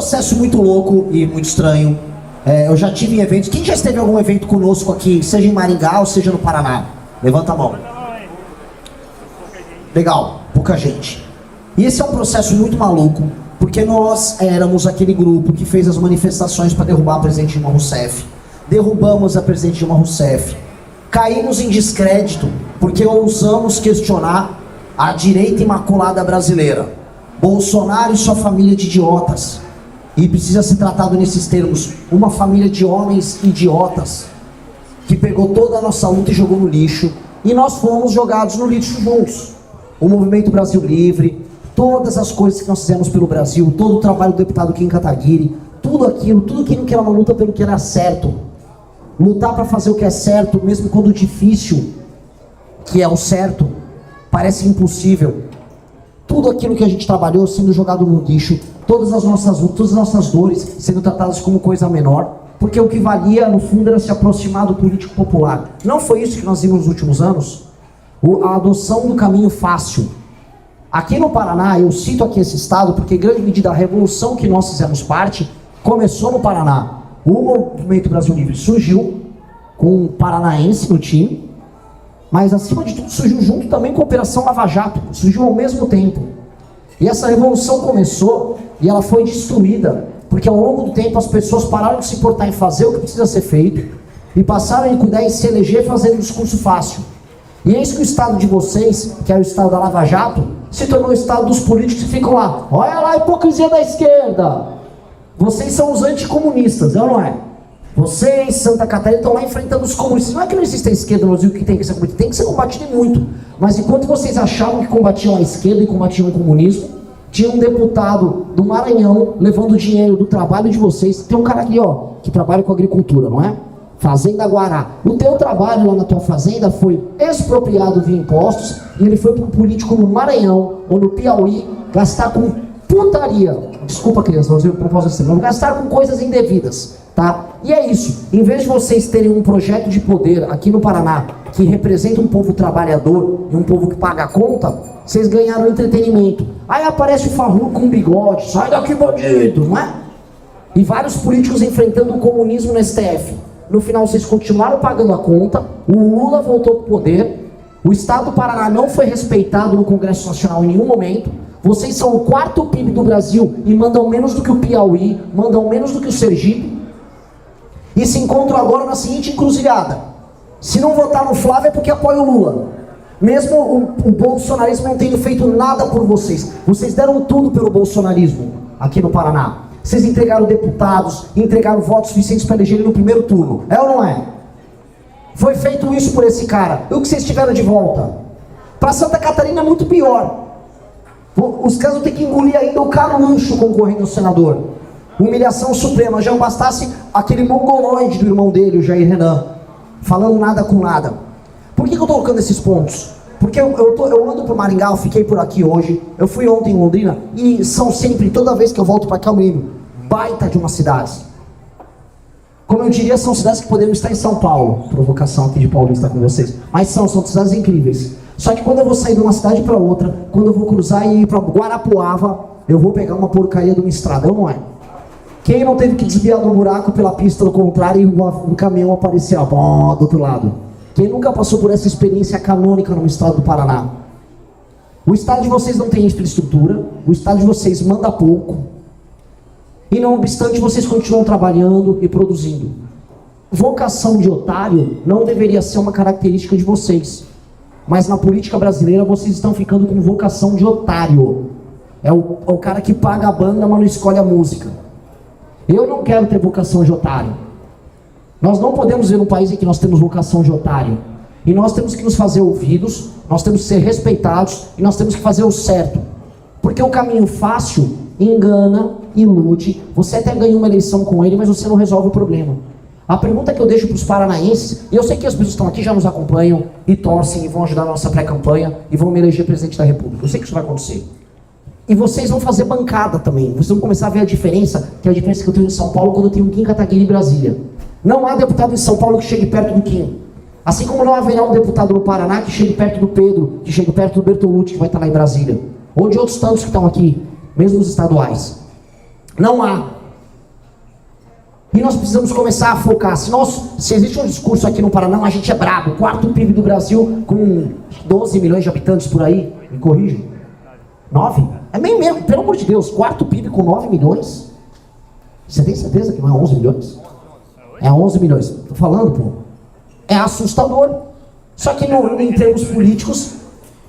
processo muito louco e muito estranho. Eu já tive em eventos. Quem já esteve em algum evento conosco aqui, seja em Maringá ou seja no Paraná? Levanta a mão. Legal, pouca gente. E esse é um processo muito maluco, porque nós éramos aquele grupo que fez as manifestações para derrubar a presidente Dilma Rousseff. Derrubamos a presidente Dilma Rousseff. Caímos em descrédito, porque ousamos questionar a direita imaculada brasileira. Bolsonaro e sua família de idiotas. E precisa ser tratado nesses termos. Uma família de homens idiotas que pegou toda a nossa luta e jogou no lixo. E nós fomos jogados no lixo juntos. O Movimento Brasil Livre, todas as coisas que nós fizemos pelo Brasil, todo o trabalho do deputado Kim Kataguiri, tudo aquilo que era uma luta pelo que era certo. Lutar para fazer o que é certo, mesmo quando difícil, que é o certo, parece impossível. Tudo aquilo que a gente trabalhou sendo jogado no lixo, todas as nossas lutas, todas as nossas dores sendo tratadas como coisa menor, porque o que valia, no fundo, era se aproximar do político popular. Não foi isso que nós vimos nos últimos anos? A adoção do caminho fácil. Aqui no Paraná, eu cito aqui esse estado, porque em grande medida a revolução que nós fizemos parte, começou no Paraná. O Movimento Brasil Livre surgiu com um paranaense no time, mas acima de tudo surgiu junto também com a Operação Lava Jato, surgiu ao mesmo tempo. E essa revolução começou e ela foi destruída, porque ao longo do tempo as pessoas pararam de se importar em fazer o que precisa ser feito e passaram a cuidar em se eleger fazendo um discurso fácil. E é isso que o estado de vocês, que é o estado da Lava Jato, se tornou o estado dos políticos que ficam lá. Olha lá a hipocrisia da esquerda. Vocês são os anticomunistas, não é? Vocês, Santa Catarina, estão lá enfrentando os comunistas. Não é que não existe a esquerda no Brasil que tem que ser combatida, tem que ser combatida muito. Mas enquanto vocês achavam que combatiam a esquerda e combatiam o comunismo, tinha um deputado do Maranhão levando dinheiro do trabalho de vocês. Tem um cara aqui, ó, que trabalha com agricultura, não é? Fazenda Guará. O teu trabalho lá na tua fazenda foi expropriado via impostos e ele foi para um político no Maranhão ou no Piauí gastar com putaria. Desculpa, criança, não posso dizer, mas gastar com coisas indevidas, tá? E é isso. Em vez de vocês terem um projeto de poder aqui no Paraná que representa um povo trabalhador e um povo que paga a conta, vocês ganharam entretenimento. Aí aparece o Farruco com bigode, sai daqui bandido, não é? E vários políticos enfrentando o comunismo no STF. No final vocês continuaram pagando a conta, o Lula voltou para o poder, o estado do Paraná não foi respeitado no Congresso Nacional em nenhum momento, vocês são o quarto PIB do Brasil e mandam menos do que o Piauí, mandam menos do que o Sergipe, e se encontram agora na seguinte encruzilhada: se não votar no Flávio é porque apoia o Lula, mesmo o bolsonarismo não tendo feito nada por vocês. Vocês deram tudo pelo bolsonarismo aqui no Paraná. Vocês entregaram deputados, entregaram votos suficientes para eleger ele no primeiro turno. É ou não é? Foi feito isso por esse cara. E o que vocês tiveram de volta? Para Santa Catarina é muito pior. Os caras vão ter que engolir ainda o Carluxo concorrendo ao senador. Humilhação suprema. Já não bastasse aquele mongoloide do irmão dele, o Jair Renan, falando nada com nada. Por que eu estou colocando esses pontos? Porque eu ando por Maringá, eu fiquei por aqui hoje, eu fui ontem em Londrina, e são sempre, toda vez que eu volto para cá, eu me lembro, baita de uma cidade. Como eu diria, são cidades que podemos estar em São Paulo. Provocação aqui de paulista com vocês. Mas são cidades incríveis. Só que quando eu vou sair de uma cidade para outra, quando eu vou cruzar e ir para Guarapuava, eu vou pegar uma porcaria de uma estrada, não é? Quem não teve que desviar do buraco pela pista do contrário e um caminhão aparecer do outro lado? Quem nunca passou por essa experiência canônica no estado do Paraná? O estado de vocês não tem infraestrutura, o estado de vocês manda pouco, e não obstante vocês continuam trabalhando e produzindo. Vocação de otário não deveria ser uma característica de vocês, mas na política brasileira vocês estão ficando com vocação de otário. É o cara que paga a banda, mas não escolhe a música. Eu não quero ter vocação de otário. Nós não podemos ver um país em que nós temos vocação de otário. E nós temos que nos fazer ouvidos, nós temos que ser respeitados e nós temos que fazer o certo. Porque o caminho fácil engana, ilude, você até ganha uma eleição com ele, mas você não resolve o problema. A pergunta que eu deixo para os paranaenses, e eu sei que as pessoas que estão aqui já nos acompanham e torcem e vão ajudar na nossa pré-campanha e vão me eleger presidente da República. Eu sei que isso vai acontecer. E vocês vão fazer bancada também. Vocês vão começar a ver a diferença, que é a diferença que eu tenho em São Paulo quando eu tenho um Kim Kataguiri em Brasília. Não há deputado em São Paulo que chegue perto do Kim. Assim como não haverá um deputado no Paraná que chegue perto do Pedro, que chegue perto do Bertolucci, que vai estar lá em Brasília. Ou de outros tantos que estão aqui, mesmo os estaduais. Não há. E nós precisamos começar a focar. Se existe um discurso aqui no Paraná, a gente é brabo. Quarto PIB do Brasil com 12 milhões de habitantes por aí. Me corrija. 9? É meio mesmo, pelo amor de Deus. Quarto PIB com 9 milhões? Você tem certeza que não é 11 milhões? É 11 milhões. Tô falando, pô. É assustador. Só que em termos políticos,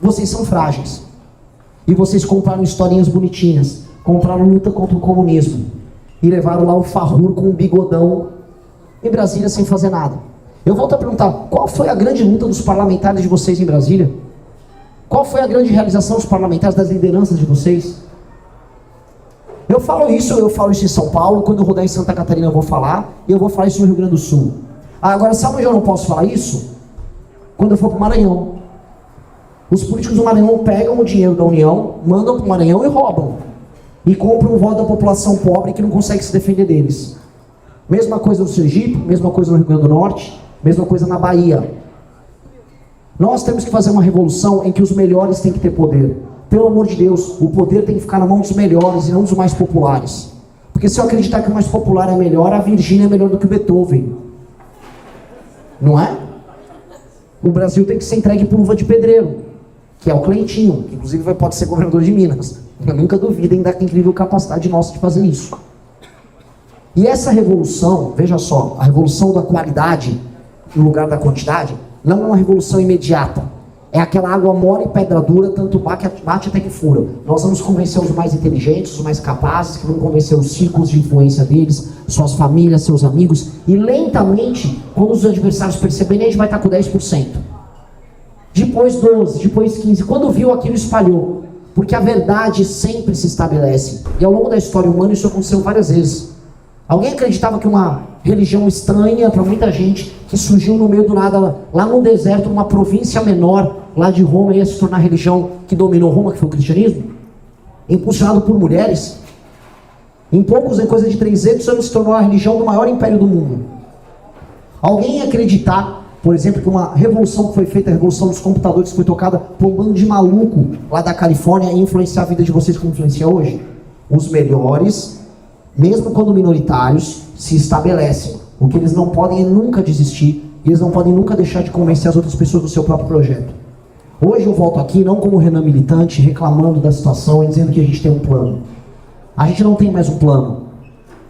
vocês são frágeis. E vocês compraram historinhas bonitinhas. Compraram luta contra o comunismo. E levaram lá o Farrur com um bigodão em Brasília sem fazer nada. Eu volto a perguntar, qual foi a grande luta dos parlamentares de vocês em Brasília? Qual foi a grande realização dos parlamentares, das lideranças de vocês? Eu falo isso em São Paulo, quando eu rodar em Santa Catarina eu vou falar, e eu vou falar isso no Rio Grande do Sul. Agora, sabe onde eu não posso falar isso? Quando eu for para o Maranhão. Os políticos do Maranhão pegam o dinheiro da União, mandam para o Maranhão e roubam. E compram o voto da população pobre que não consegue se defender deles. Mesma coisa no Sergipe, mesma coisa no Rio Grande do Norte, mesma coisa na Bahia. Nós temos que fazer uma revolução em que os melhores têm que ter poder. Pelo amor de Deus, o poder tem que ficar na mão dos melhores e não dos mais populares. Porque se eu acreditar que o mais popular é melhor, a Virgínia é melhor do que o Beethoven. Não é? O Brasil tem que ser entregue por luva de pedreiro, que é o Cleitinho, que inclusive pode ser governador de Minas. Eu nunca duvidem da incrível capacidade nossa de fazer isso. E essa revolução, veja só, a revolução da qualidade no lugar da quantidade, não é uma revolução imediata. É aquela água mole e pedra dura, tanto bate até que fura. Nós vamos convencer os mais inteligentes, os mais capazes, que vão convencer os círculos de influência deles, suas famílias, seus amigos, e lentamente, quando os adversários perceberem, a gente vai estar com 10%. Depois 12%, depois 15%. Quando viu, aquilo espalhou. Porque a verdade sempre se estabelece. E ao longo da história humana isso aconteceu várias vezes. Alguém acreditava que uma religião estranha para muita gente, que surgiu no meio do nada, lá no deserto, numa província menor, lá de Roma, ia se tornar a religião que dominou Roma, que foi o cristianismo? Impulsionado por mulheres. Em coisa de 300 anos, se tornou a religião do maior império do mundo. Alguém ia acreditar, por exemplo, que uma revolução que foi feita, a revolução dos computadores, foi tocada por um bando de maluco lá da Califórnia, e influenciar a vida de vocês como influencia hoje? Os melhores, mesmo quando minoritários, se estabelecem. O que eles não podem é nunca desistir, e eles não podem nunca deixar de convencer as outras pessoas do seu próprio projeto. Hoje eu volto aqui não como Renan militante, reclamando da situação e dizendo que a gente tem um plano. A gente não tem mais um plano.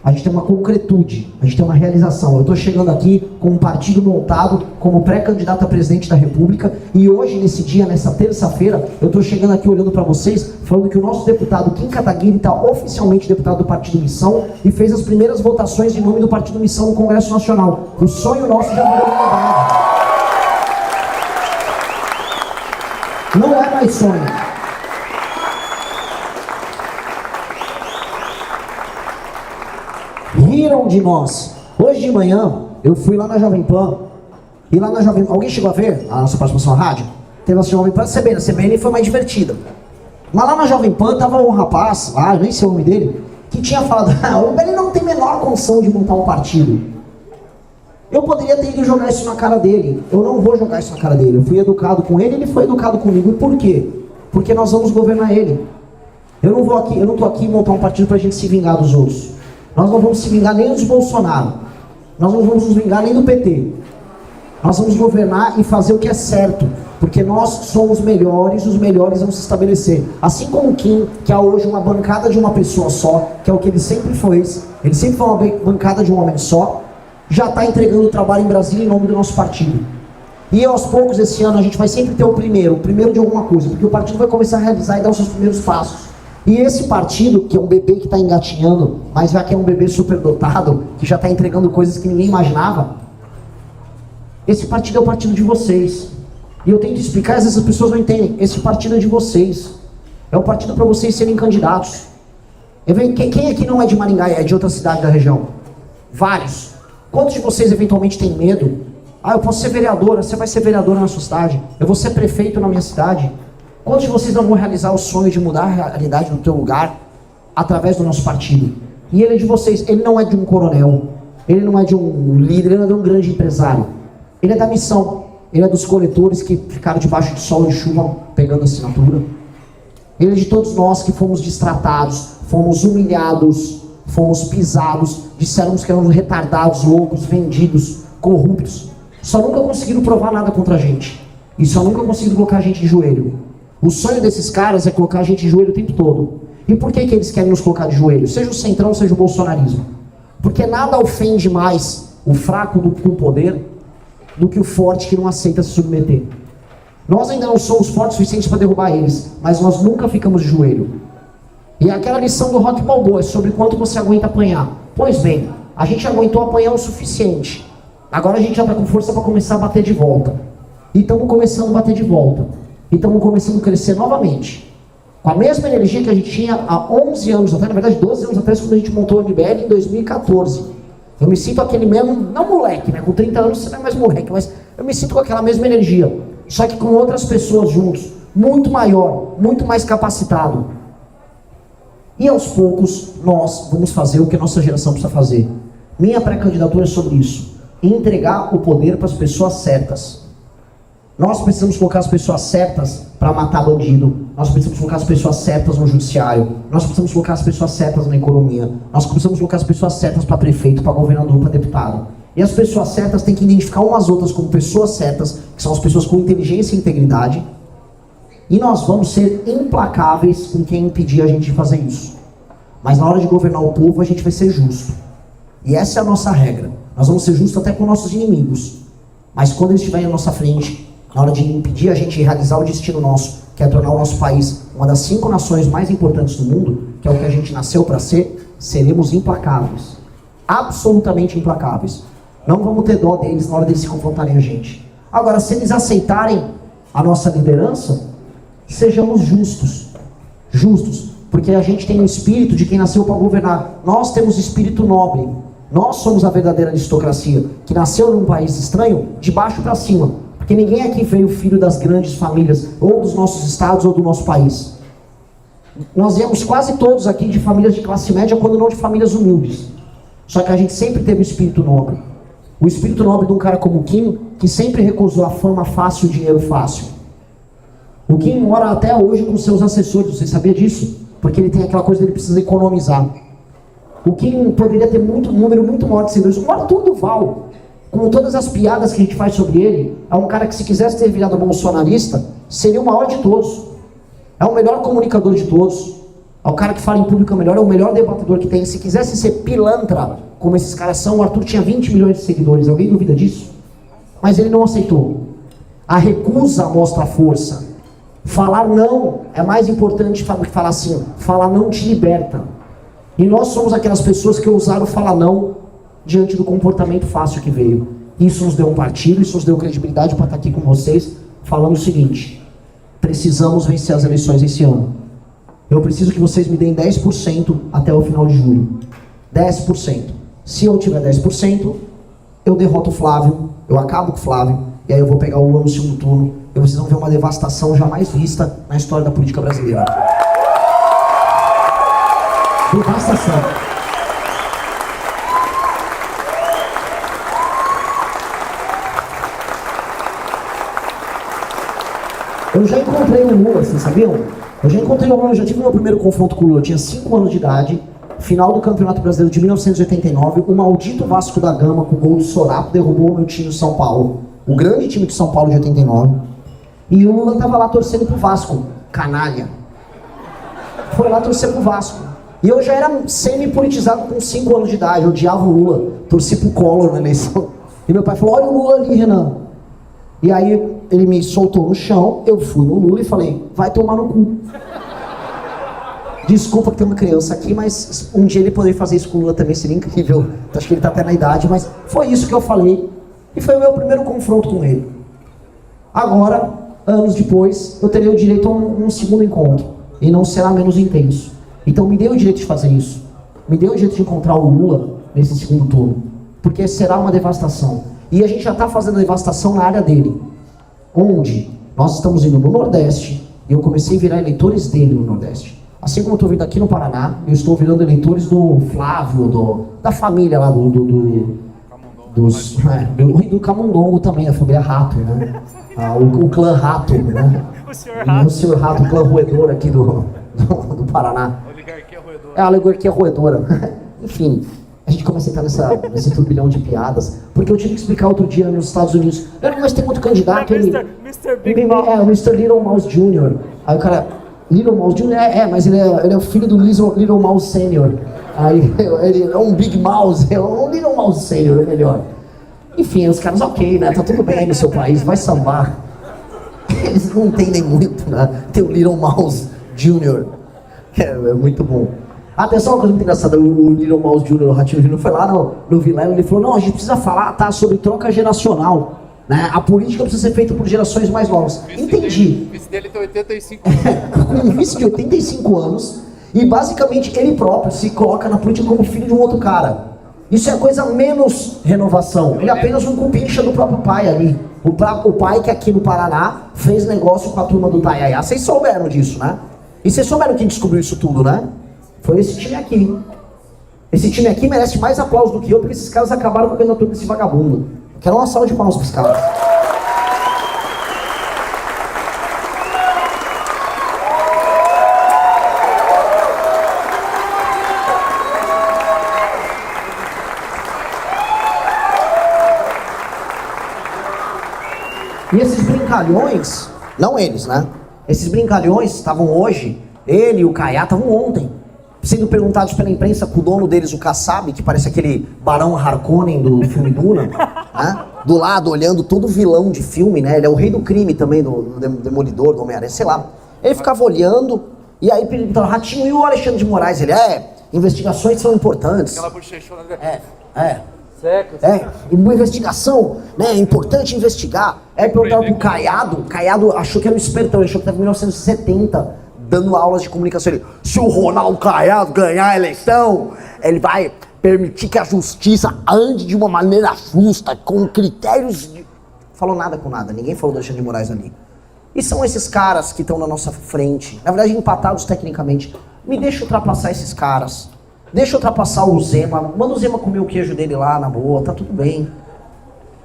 A gente tem uma concretude, a gente tem uma realização. Eu estou chegando aqui com um partido montado como pré-candidato a presidente da República, e hoje, nesse dia, nessa terça-feira, eu estou chegando aqui olhando para vocês, falando que o nosso deputado Kim Kataguiri está oficialmente deputado do Partido Missão e fez as primeiras votações em nome do Partido Missão no Congresso Nacional. O sonho nosso já virou realidade. Não é mais sonho. Riram de nós. Hoje de manhã, eu fui lá na Jovem Pan. E lá na Jovem Pan, alguém chegou a ver a nossa participação na rádio? Teve a Jovem Pan, a CBN foi mais divertida. Mas lá na Jovem Pan tava um rapaz, eu nem sei o nome dele, que tinha falado, ele não tem a menor condição de montar um partido. Eu poderia ter ido jogar isso na cara dele. Eu não vou jogar isso na cara dele. Eu fui educado com ele, ele foi educado comigo. E por quê? Porque nós vamos governar ele. Eu não tô aqui montar um partido pra gente se vingar dos outros. Nós não vamos se vingar nem dos Bolsonaro. Nós não vamos nos vingar nem do PT. Nós vamos governar e fazer o que é certo. Porque nós somos melhores, os melhores vão se estabelecer. Assim como o Kim, que há hoje uma bancada de uma pessoa só, que é o que ele sempre foi. Ele sempre foi uma bancada de um homem só. Já está entregando o trabalho em Brasília em nome do nosso partido. E aos poucos, esse ano, a gente vai sempre ter o primeiro de alguma coisa. Porque o partido vai começar a realizar e dar os seus primeiros passos. E esse partido, que é um bebê que está engatinhando, mas já que é um bebê superdotado, que já está entregando coisas que ninguém imaginava, esse partido é o partido de vocês. E eu tento explicar, às vezes as pessoas não entendem. Esse partido é de vocês. É um partido para vocês serem candidatos. Quem aqui não é de Maringá, é de outra cidade da região? Vários. Quantos de vocês eventualmente têm medo? Eu posso ser vereadora. Você vai ser vereadora na sua cidade. Eu vou ser prefeito na minha cidade. Quantos de vocês não vão realizar o sonho de mudar a realidade no teu lugar através do nosso partido? E ele é de vocês. Ele não é de um coronel. Ele não é de um líder. Ele não é de um grande empresário. Ele é da missão. Ele é dos coletores que ficaram debaixo de sol e chuva pegando assinatura. Ele é de todos nós que fomos destratados, fomos humilhados, fomos pisados, disseram que éramos retardados, loucos, vendidos, corruptos. Só nunca conseguiram provar nada contra a gente. E só nunca conseguiram colocar a gente de joelho. O sonho desses caras é colocar a gente de joelho o tempo todo. E por que eles querem nos colocar de joelho? Seja o centrão, seja o bolsonarismo. Porque nada ofende mais o fraco com poder do que o forte que não aceita se submeter. Nós ainda não somos fortes o suficiente para derrubar eles, mas nós nunca ficamos de joelho. E aquela lição do Rock Balboa é sobre quanto você aguenta apanhar. Pois bem, a gente aguentou apanhar o suficiente. Agora a gente já está com força para começar a bater de volta. E estamos começando a bater de volta. E estamos começando a crescer novamente. Com a mesma energia que a gente tinha há 11 anos atrás, na verdade 12 anos atrás, quando a gente montou o MBL em 2014. Eu me sinto aquele mesmo, não moleque, né? Com 30 anos você não é mais moleque, mas eu me sinto com aquela mesma energia. Só que com outras pessoas juntos, muito maior, muito mais capacitado. E aos poucos nós vamos fazer o que a nossa geração precisa fazer. Minha pré-candidatura é sobre isso. Entregar o poder para as pessoas certas. Nós precisamos colocar as pessoas certas para matar bandido. Nós precisamos colocar as pessoas certas no judiciário. Nós precisamos colocar as pessoas certas na economia. Nós precisamos colocar as pessoas certas para prefeito, para governador, para deputado. E as pessoas certas têm que identificar umas outras como pessoas certas, que são as pessoas com inteligência e integridade. E nós vamos ser implacáveis com quem impedir a gente de fazer isso. Mas na hora de governar o povo, a gente vai ser justo. E essa é a nossa regra. Nós vamos ser justos até com nossos inimigos. Mas quando eles estiverem à nossa frente, na hora de impedir a gente de realizar o destino nosso, que é tornar o nosso país uma das 5 nações mais importantes do mundo, que é o que a gente nasceu para ser, seremos implacáveis. Absolutamente implacáveis. Não vamos ter dó deles na hora deles se confrontarem a gente. Agora, se eles aceitarem a nossa liderança, sejamos justos. Justos. Porque a gente tem o espírito de quem nasceu para governar. Nós temos espírito nobre. Nós somos a verdadeira aristocracia, que nasceu num país estranho, de baixo para cima. Porque ninguém aqui veio filho das grandes famílias, ou dos nossos estados, ou do nosso país. Nós viemos quase todos aqui de famílias de classe média, quando não de famílias humildes. Só que a gente sempre teve o espírito nobre. O espírito nobre de um cara como o Kim, que sempre recusou a fama fácil e o dinheiro fácil. O Kim mora até hoje com seus assessores, você sabia disso? Porque ele tem aquela coisa dele precisa economizar. O Kim poderia ter um número muito maior de seguidores. O Arthur Duval, com todas as piadas que a gente faz sobre ele, é um cara que, se quisesse ter virado bolsonarista, seria o maior de todos. É o melhor comunicador de todos. É o cara que fala em público melhor, é o melhor debatedor que tem. Se quisesse ser pilantra, como esses caras são, o Arthur tinha 20 milhões de seguidores. Alguém duvida disso? Mas ele não aceitou. A recusa mostra a força. Falar não é mais importante do que falar sim. Falar não te liberta. E nós somos aquelas pessoas que ousaram falar não diante do comportamento fácil que veio. Isso nos deu um partido, isso nos deu credibilidade para estar aqui com vocês, falando o seguinte: precisamos vencer as eleições esse ano. Eu preciso que vocês me deem 10% até o final de julho. 10%. Se eu tiver 10%, eu derroto o Flávio, eu acabo com o Flávio, e aí eu vou pegar o Lula no segundo turno, e vocês vão ver uma devastação jamais vista na história da política brasileira. Devastação. Eu já encontrei o Lula, vocês sabiam? Eu já encontrei o Lula, eu já tive meu primeiro confronto com o Lula, eu tinha 5 anos de idade, final do Campeonato Brasileiro de 1989, o maldito Vasco da Gama, com o gol do Sorapo, derrubou o meu time de São Paulo, o grande time de São Paulo de 89, e o Lula tava lá torcendo pro Vasco, canalha. Foi lá torcer pro Vasco. E eu já era semi-politizado com 5 anos de idade, eu odiava o Lula, torci pro Collor na eleição. E meu pai falou: olha o Lula ali, Renan. E aí ele me soltou no chão, eu fui no Lula e falei: vai tomar no cu. Desculpa que tem uma criança aqui, mas um dia ele poder fazer isso com o Lula também seria incrível. Acho que ele tá até na idade, mas foi isso que eu falei. E foi o meu primeiro confronto com ele. Agora, anos depois, eu terei o direito a um segundo encontro. E não será menos intenso. Então me dê o direito de fazer isso. Me dê o direito de encontrar o Lula nesse segundo turno. Porque será uma devastação. E a gente já está fazendo a devastação na área dele. Onde nós estamos indo no Nordeste, e eu comecei a virar eleitores dele no Nordeste. Assim como eu estou vindo aqui no Paraná, eu estou virando eleitores do Flávio, da família lá do Camundongo também, a família Rato, né? O clã Rato, né? O senhor Rato, o clã roedor aqui do Paraná. Oligarquia roedora. É a oligarquia roedora. Enfim, a gente começa a entrar nesse turbilhão de piadas, porque eu tive que explicar outro dia nos Estados Unidos, mas tem outro candidato, ele... Mr. Big Mouse. O Mr. Little Mouse Jr. Aí o cara, Little Mouse Jr. Mas ele é o filho do Little Mouse Senior. Aí ele é um Big Mouse, é um Little Mouse Senior, é melhor. Enfim, os caras, ok, né, tá tudo bem no seu país, vai sambar. Eles não entendem muito, né, tem o Little Mouse Jr. É muito bom. Atenção, uma coisa muito engraçada, o Little Mouse Jr., o Ratinho Jr. foi lá no Vilela e ele falou, não, a gente precisa falar, tá, sobre troca geracional. Né? A política precisa ser feita por gerações mais novas. Entendi. O vice dele tem 85 anos. Com um vice de 85 anos, e basicamente ele próprio se coloca na política como filho de um outro cara. Isso é a coisa menos renovação. Ele é apenas um cupincha do próprio pai ali. O pai que aqui no Paraná fez negócio com a turma do Taiaiá. Vocês souberam disso, né? E vocês souberam quem descobriu isso tudo, né? Foi esse time aqui. Esse time aqui merece mais aplauso do que eu, porque esses caras acabaram com a candidatura desse vagabundo. Quero uma salva de palmas pros caras. E esses brincalhões, não eles, né? Esses brincalhões estavam hoje, ele e o Caiá estavam ontem, sendo perguntados pela imprensa com o dono deles, o Kassab, que parece aquele Barão Harkonnen do filme Duna, né? Do lado, olhando todo vilão de filme, né? Ele é o rei do crime também, do Demolidor, do Homem-Aranha, sei lá. Ele ficava olhando, e aí perguntava, Ratinho, e o Alexandre de Moraes? Ele, investigações são importantes. Aquela bochechona dele. Uma investigação, né? É importante investigar. Aí perguntaram pro Caiado, achou que era um espertão, ele achou que estava em 1970. Dando aulas de comunicação, ele, se o Ronaldo Caiado ganhar a eleição, ele vai permitir que a justiça ande de uma maneira justa, com critérios de... Falou nada com nada, ninguém falou do Alexandre de Moraes ali. E são esses caras que estão na nossa frente, na verdade empatados tecnicamente. Me deixa ultrapassar esses caras, deixa ultrapassar o Zema, manda o Zema comer o queijo dele lá na boa, tá tudo bem.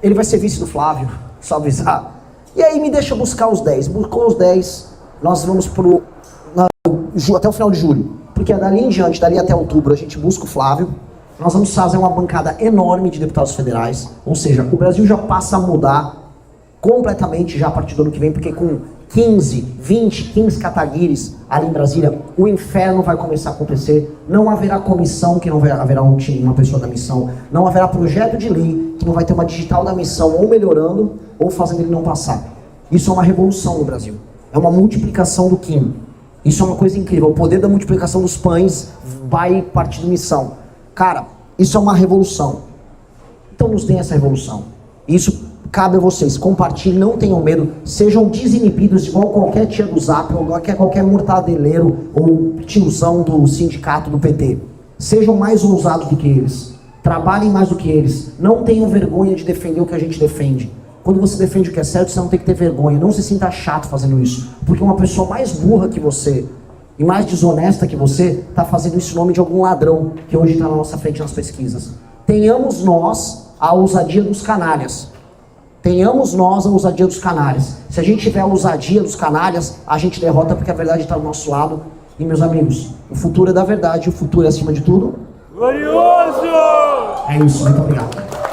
Ele vai ser vice do Flávio, só avisar. E aí me deixa buscar os 10, buscou os 10, nós vamos até o final de julho, porque dali em diante, dali até outubro, a gente busca o Flávio, nós vamos fazer uma bancada enorme de deputados federais, ou seja, o Brasil já passa a mudar completamente já a partir do ano que vem, porque com 15 Kataguires ali em Brasília, o inferno vai começar a acontecer, não haverá comissão que não haverá uma pessoa da missão, não haverá projeto de lei que não vai ter uma digital da missão ou melhorando ou fazendo ele não passar. Isso é uma revolução no Brasil, é uma multiplicação do Kim. Isso é uma coisa incrível, o poder da multiplicação dos pães vai partir de missão. Cara, isso é uma revolução. Então nos deem essa revolução. Isso cabe a vocês, compartilhem, não tenham medo, sejam desinibidos igual qualquer tia do Zap, ou qualquer mortadeleiro ou tiozão do sindicato do PT. Sejam mais ousados do que eles, trabalhem mais do que eles, não tenham vergonha de defender o que a gente defende. Quando você defende o que é certo, você não tem que ter vergonha. Não se sinta chato fazendo isso. Porque uma pessoa mais burra que você e mais desonesta que você está fazendo isso em nome de algum ladrão que hoje está na nossa frente nas pesquisas. Tenhamos nós a ousadia dos canalhas. Tenhamos nós a ousadia dos canalhas. Se a gente tiver a ousadia dos canalhas, a gente derrota porque a verdade está do nosso lado. E meus amigos, o futuro é da verdade. O futuro é acima de tudo. Glorioso! É isso, muito obrigado.